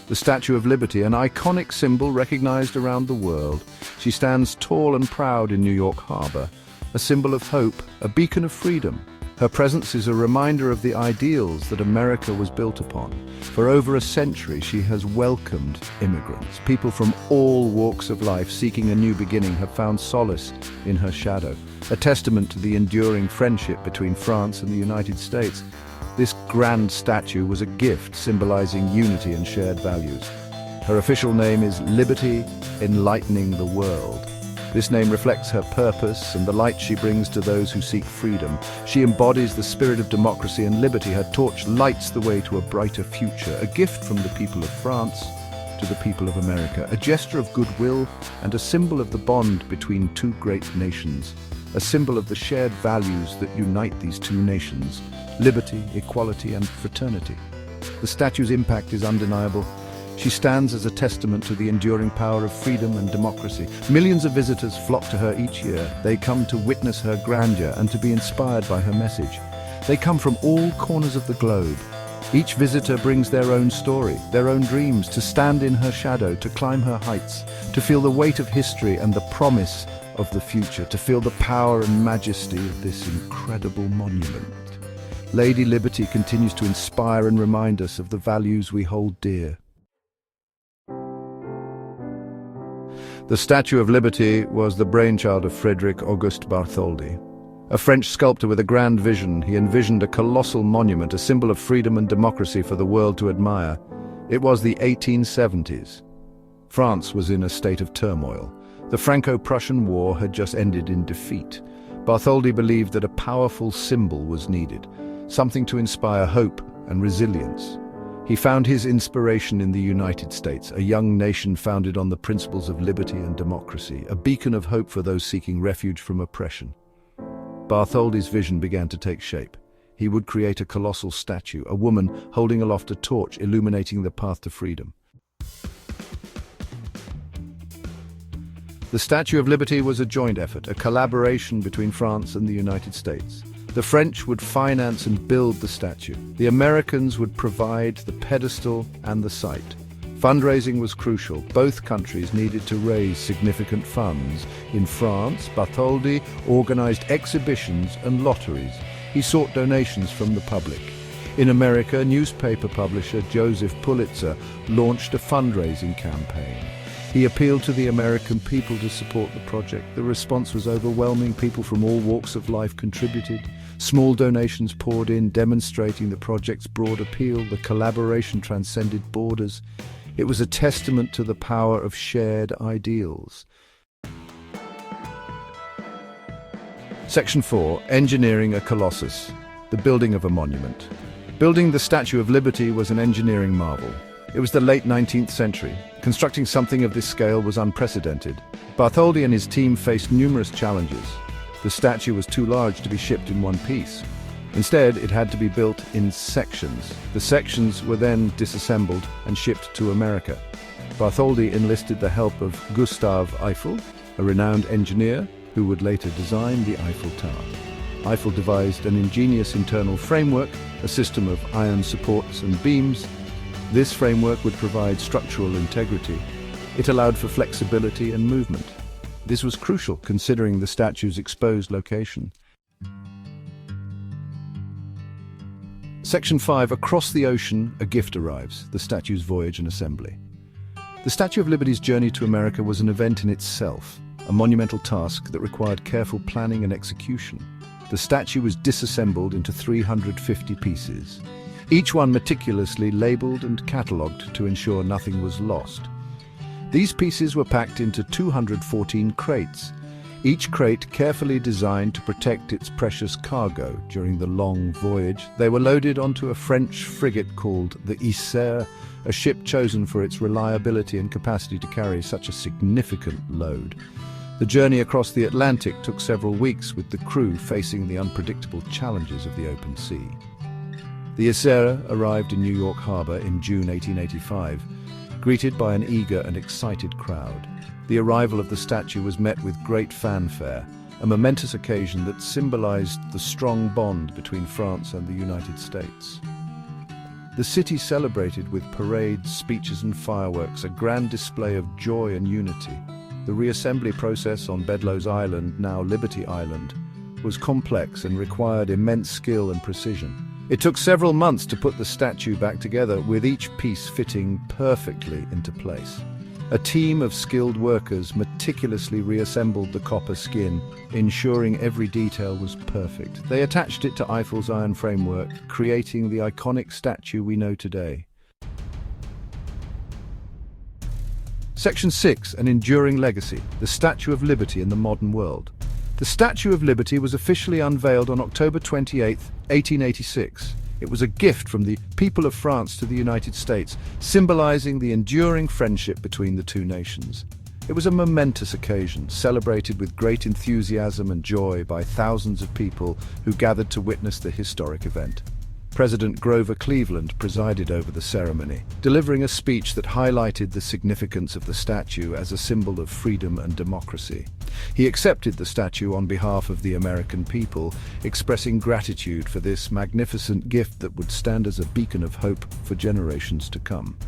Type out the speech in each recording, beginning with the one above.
The Statue of Liberty, an iconic symbol recognized around the world. She stands tall and proud in New York Harbor, a symbol of hope, a beacon of freedom. Her presence is a reminder of the ideals that America was built upon. For over a century, she has welcomed immigrants. People from all walks of life seeking a new beginning have found solace in her shadow, a testament to the enduring friendship between France and the United States. This grand statue was a gift symbolizing unity and shared values. Her official name is Liberty Enlightening the World. This name reflects her purpose and the light she brings to those who seek freedom. She embodies the spirit of democracy and liberty. Her torch lights the way to a brighter future, a gift from the people of France to the people of America, a gesture of goodwill and a symbol of the bond between two great nations, a symbol of the shared values that unite these two nations: liberty, equality, and fraternity. The statue's impact is undeniable. She stands as a testament to the enduring power of freedom and democracy. Millions of visitors flock to her each year. They come to witness her grandeur and to be inspired by her message. They come from all corners of the globe. Each visitor brings their own story, their own dreams, to stand in her shadow, to climb her heights, to feel the weight of history and the promise of the future, to feel the power and majesty of this incredible monument. Lady Liberty continues to inspire and remind us of the values we hold dear. The Statue of Liberty was the brainchild of Frédéric Auguste Bartholdi. A French sculptor with a grand vision, he envisioned a colossal monument, a symbol of freedom and democracy for the world to admire. It was the 1870s. France was in a state of turmoil. The Franco-Prussian War had just ended in defeat. Bartholdi believed that a powerful symbol was needed, something to inspire hope and resilience. He found his inspiration in the United States, a young nation founded on the principles of liberty and democracy, a beacon of hope for those seeking refuge from oppression. Bartholdi's vision began to take shape. He would create a colossal statue, a woman holding aloft a torch illuminating the path to freedom. The Statue of Liberty was a joint effort, a collaboration between France and the United States. The French would finance and build the statue. The Americans would provide the pedestal and the site. Fundraising was crucial. Both countries needed to raise significant funds. In France, Bartholdi organized exhibitions and lotteries. He sought donations from the public. In America, newspaper publisher Joseph Pulitzer launched a fundraising campaign. He appealed to the American people to support the project. The response was overwhelming. People from all walks of life contributed. Small donations poured in, demonstrating the project's broad appeal. The collaboration transcended borders. It was a testament to the power of shared ideals. Section 4. Engineering a Colossus. The building of a monument. Building the Statue of Liberty was an engineering marvel. It was the late 19th century. Constructing something of this scale was unprecedented. Bartholdi and his team faced numerous challenges. The statue was too large to be shipped in one piece. Instead, it had to be built in sections. The sections were then disassembled and shipped to America. Bartholdi enlisted the help of Gustave Eiffel, a renowned engineer who would later design the Eiffel Tower. Eiffel devised an ingenious internal framework, a system of iron supports and beams. This framework would provide structural integrity. It allowed for flexibility and movement. This was crucial considering the statue's exposed location. Section 5. Across the ocean, a gift arrives, the statue's voyage and assembly. The Statue of Liberty's journey to America was an event in itself, a monumental task that required careful planning and execution. The statue was disassembled into 350 pieces, each one meticulously labeled and catalogued to ensure nothing was lost. These pieces were packed into 214 crates, each crate carefully designed to protect its precious cargo during the long voyage. They were loaded onto a French frigate called the Isère, a ship chosen for its reliability and capacity to carry such a significant load. The journey across the Atlantic took several weeks, with the crew facing the unpredictable challenges of the open sea. The Isère arrived in New York Harbor in June 1885, greeted by an eager and excited crowd. The arrival of the statue was met with great fanfare, a momentous occasion that symbolized the strong bond between France and the United States. The city celebrated with parades, speeches and fireworks, a grand display of joy and unity. The reassembly process on Bedloes Island, now Liberty Island, was complex and required immense skill and precision. It took several months to put the statue back together, with each piece fitting perfectly into place. A team of skilled workers meticulously reassembled the copper skin, ensuring every detail was perfect. They attached it to Eiffel's iron framework, creating the iconic statue we know today. Section 6. An enduring legacy. The Statue of Liberty in the modern world. The Statue of Liberty was officially unveiled on October 28, 1886. It was a gift from the people of France to the United States, symbolizing the enduring friendship between the two nations. It was a momentous occasion, celebrated with great enthusiasm and joy by thousands of people who gathered to witness the historic event. President Grover Cleveland presided over the ceremony, delivering a speech that highlighted the significance of the statue as a symbol of freedom and democracy. He accepted the statue on behalf of the American people, expressing gratitude for this magnificent gift that would stand as a beacon of hope for generations to come.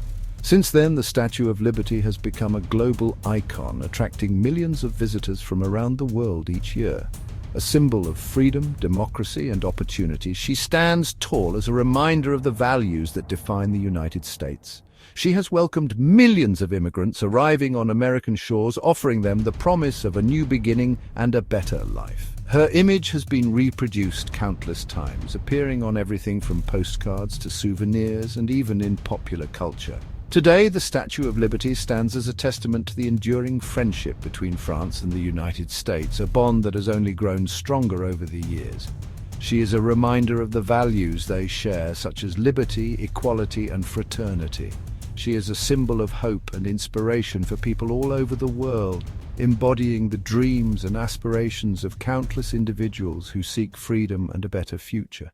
Since then, the Statue of Liberty has become a global icon, attracting millions of visitors from around the world each year. A symbol of freedom, democracy, and opportunity, she stands tall as a reminder of the values that define the United States. She has welcomed millions of immigrants arriving on American shores, offering them the promise of a new beginning and a better life. Her image has been reproduced countless times, appearing on everything from postcards to souvenirs and even in popular culture. Today, the Statue of Liberty stands as a testament to the enduring friendship between France and the United States, a bond that has only grown stronger over the years. She is a reminder of the values they share, such as liberty, equality, and fraternity. She is a symbol of hope and inspiration for people all over the world, embodying the dreams and aspirations of countless individuals who seek freedom and a better future.